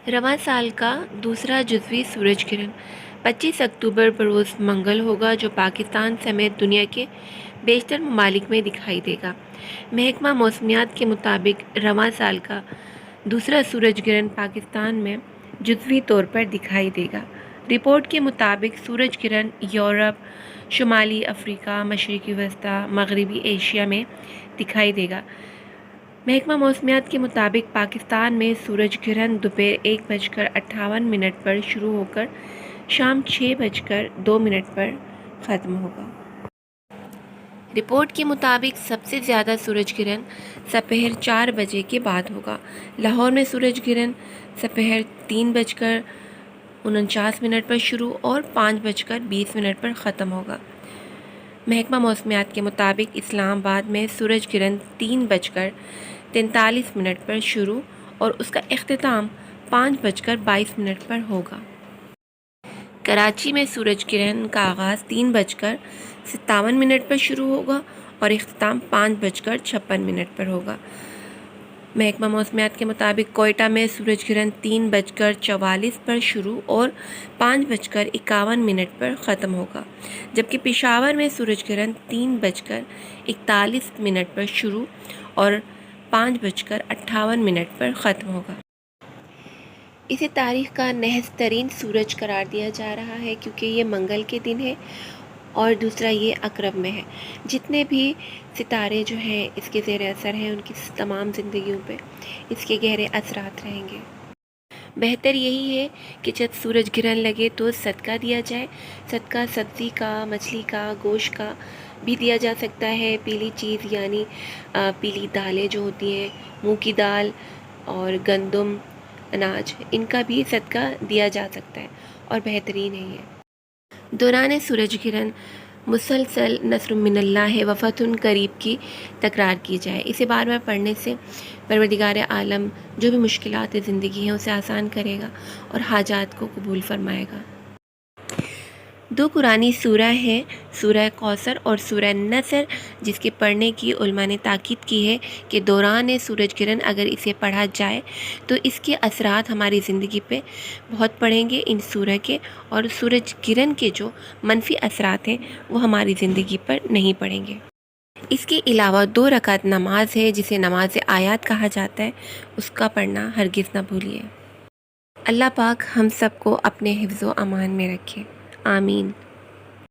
रवां साल का दूसरा जुज़वी सूरज ग्रहण 25 अक्टूबर बरोज़ मंगल होगा, जो पाकिस्तान समेत दुनिया के बेशतर ममालिक में दिखाई देगा। महकमा मौसमियात के मुताबिक रवां साल का दूसरा सूरज ग्रहण पाकिस्तान में जुज़वी तौर पर दिखाई देगा। रिपोर्ट के मुताबिक सूरज ग्रहण यूरोप, शुमाली अफ्रीका, मशरक़ी वस्ती, मगरबी एशिया में दिखाई देगा। महकमा मौसमियात के मुताबिक पाकिस्तान में सूरज ग्रहण दोपहर 1:58 पर शुरू होकर शाम 6:02 पर ख़त्म होगा। रिपोर्ट के मुताबिक सबसे ज़्यादा सूरज ग्रहण दोपहर 4 बजे के बाद होगा। लाहौर में सूरज ग्रहण दोपहर 3:49 पर शुरू और 5:20 पर ख़त्म होगा। महकमा मौसमियात के मुताबिक इस्लामाबाद में सूरज ग्रहण 3:43 पर शुरू और उसका इख्तिताम 5:22 पर होगा। कराची में सूरज ग्रहण का आगाज़ 3:57 पर शुरू होगा और इख्तिताम 5:56 पर होगा। महकमा मौसमियात के मुताबिक कोयटा में सूरज ग्रहण 3:44 पर शुरू और 5:51 पर ख़त्म होगा, जबकि पेशावर में सूरज ग्रहण 3:41 पर शुरू और 5:58 पर ख़त्म होगा। इसे तारीख़ का नहस तरीन सूरज करार दिया जा रहा है, क्योंकि ये मंगल के दिन है और दूसरा ये अकरब में है। जितने भी सितारे जो हैं इसके ज़ेर असर हैं, उनकी तमाम ज़िंदगियों पे इसके गहरे असरात रहेंगे। बेहतर यही है कि जब सूरज ग्रहण लगे तो सदका दिया जाए। सदका सब्ज़ी का, मछली का, गोश्त का भी दिया जा सकता है। पीली चीज़ यानी पीली दालें जो होती हैं, मूंग की दाल और गंदम, अनाज, इनका भी सदका दिया जा सकता है और बेहतरीन है ये। दौरान सूरज ग्रहण मुसलसल नस्र मिनल्लाह व फतहुन करीब की तकरार की जाए। इसे बार बार पढ़ने से परवरदिगार आलम जो भी मुश्किलात ज़िंदगी हैं उसे आसान करेगा और हाजात को कबूल फरमाएगा। दो कुरानी सूरा है, सूरह कौसर और सूरह नसर, जिसके पढ़ने की उलमा ने ताकीद की है कि दौरान सूरज ग्रहण अगर इसे पढ़ा जाए तो इसके असरात हमारी ज़िंदगी पे बहुत पड़ेंगे इन सूरह के, और सूरज ग्रहण के जो मनफी असरात हैं वो हमारी ज़िंदगी पर नहीं पड़ेंगे। इसके अलावा 2 रकात नमाज है, जिसे नमाज आयात कहा जाता है, उसका पढ़ना हरगिज़ ना भूलिए। अल्लाह पाक हम सबको अपने हिफ्ज़ व अमान में रखे। आमीन।